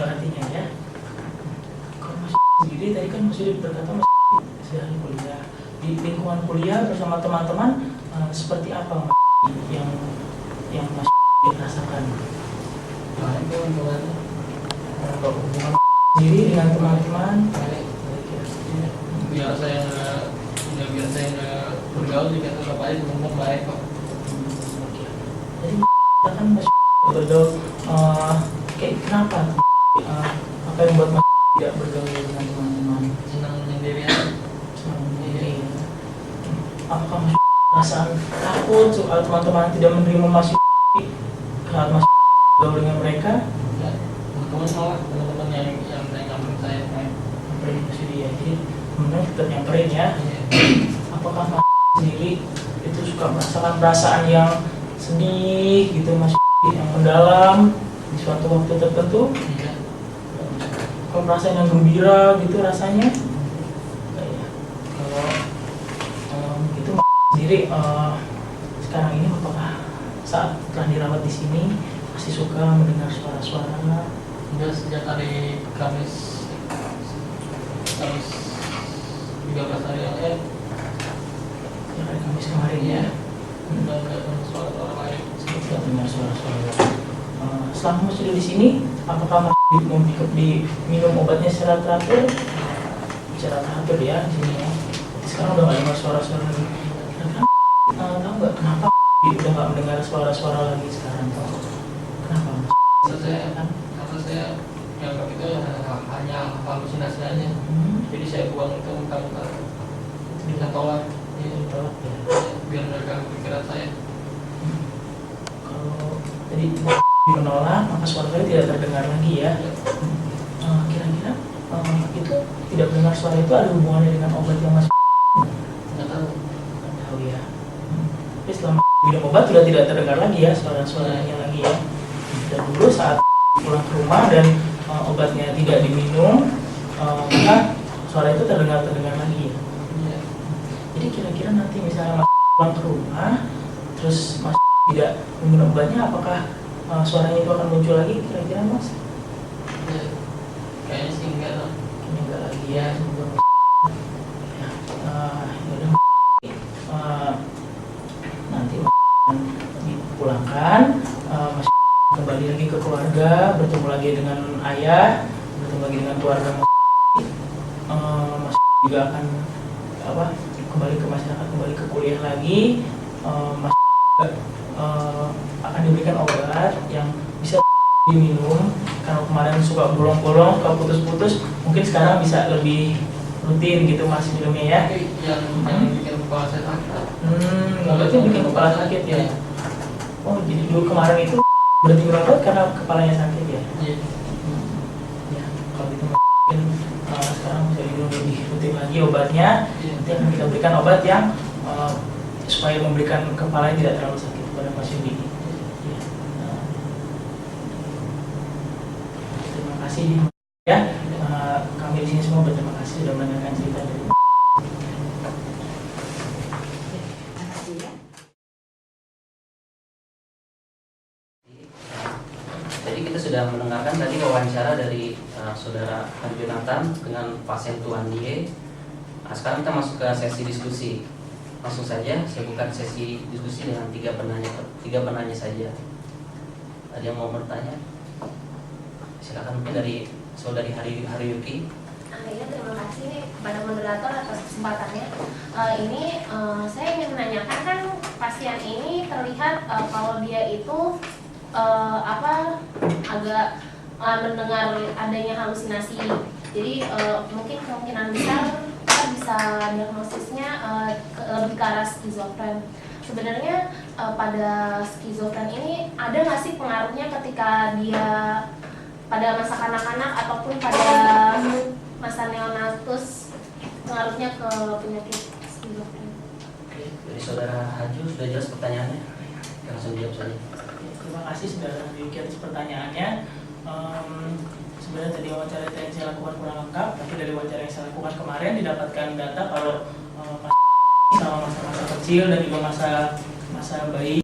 artinya ya. Kalau Mas sendiri tadi kan Mas berkata Mas sedang kuliah di lingkungan kuliah bersama teman-teman, seperti apa Mas yang Mas rasakan? Itu hubungannya Hubungan sendiri dengan teman-teman biar saya nggak bergaul juga tetap aja teman-teman baik kok. Jadi kan Mas bergaul, kayak kenapa? Apa yang buat Mas tidak bergaul dengan teman-teman? Senang sendirian. Senang sendiri. Apakah Mas perasaan takut soal teman-teman tidak menerima Mas saat Mas bergaul dengan mereka? Ya, teman-teman malah teman-teman yang nyamperin saya Nyamperin Mas dia, jadi teman-teman tetap nyamperin ya. Apakah Mas sendiri itu suka merasakan perasaan yang sedih gitu Mas, yang mendalam di suatu waktu tertentu? Iya. Kalau perasaan yang gembira gitu rasanya? Ya. Kalau itu Mas sendiri sekarang ini apakah saat telah dirawat di sini masih suka mendengar suara-suara? Udah sejak hari Kamis 13 hari yang Ya, hari Kamis kemarin ya. udah nggak dengar suara-suara lain. Tidak dengar suara-suara. Selama Mas sudah di sini, apakah Mas diminum obatnya secara teratur? Secara teratur ya di sini ya. Sekarang udah nggak dengar suara-suara lagi. Tahu nggak kenapa udah nggak mendengar suara-suara lagi sekarang? Kenapa Mas? Karena saya menganggap itu hanya halusinasi aja. Jadi saya buang itu mentah-mentah. Bisa tolak. Ditolak ya. Biar nggak ganggu pikiran saya. Kalau tadi menolak, maka suaranya tidak terdengar lagi ya. Kira-kira itu tidak mendengar suara itu ada hubungannya dengan obat yang Mas? Nggak tahu. Nggak tahu ya. Tapi selama minum obat sudah tidak terdengar lagi ya suara-suaranya lagi ya. Dan dulu saat pulang ke rumah dan obatnya tidak diminum, maka suara itu terdengar lagi ya. Iya. Jadi kira-kira nanti misalnya Mas pulang ke rumah, terus Mas tidak meminum obatnya, apakah suaranya itu akan muncul lagi kira-kira Mas? Ya, kayaknya sih enggak lah. Ini enggak lagi ya, semoga Mas. Ya, yaudah, nanti Mas dipulangkan, Mas kembali lagi ke keluarga, bertemu lagi dengan ayah, bertemu lagi dengan keluarga Mas. Mas juga akan kembali ke masyarakat, kembali ke kuliah lagi. Mas akan diberikan obat yang bisa diminum. Kalau kemarin suka bolong-bolong, suka putus-putus, mungkin sekarang bisa lebih rutin gitu Mas minumnya ya. Tapi yang bikin kepala saya sakit. Obatnya bikin kepala sakit ya. Oh, jadi dulu kemarin itu berhenti minum obat karena kepalanya sakit ya. Iya. Ya, kalau gitu mungkin sekarang bisa diminum lebih rutin lagi obatnya. Nanti akan kita berikan obat yang supaya memberikan kepala yang tidak terlalu sakit kepada pasien ini. Ya. Terima kasih ya. Kami di sini semua berterima kasih sudah mendengarkan cerita dari. Jadi kita sudah mendengarkan tadi wawancara dari saudara Jonathan dengan pasien Tuan Die. Nah, sekarang kita masuk ke sesi diskusi. Langsung saja saya buka sesi diskusi dengan tiga penanya saja. Ada yang mau bertanya? Silakan mungkin dari saudari Hariyuki. Ya, terima kasih nih kepada moderator atas kesempatannya. Saya ingin menanyakan, kan pasien ini terlihat kalau dia itu agak mendengar adanya halusinasi. Jadi mungkin kemungkinan besar kita bisa diagnosisnya lebih ke arah skizofren. Sebenarnya pada skizofren ini ada nggak sih pengaruhnya ketika dia pada masa kanak-kanak ataupun pada masa neonatus, pengaruhnya ke penyakit skizofren? Oke, dari saudara Haju sudah jelas pertanyaannya. Langsung jawab saja. Terima kasih saudara Yuki atas pertanyaannya. Sebenarnya tadi wawancara yang saya lakukan kurang lengkap, tapi dari wawancara yang saya lakukan kemarin didapatkan data kalau selama masa-masa kecil dan juga masa bayi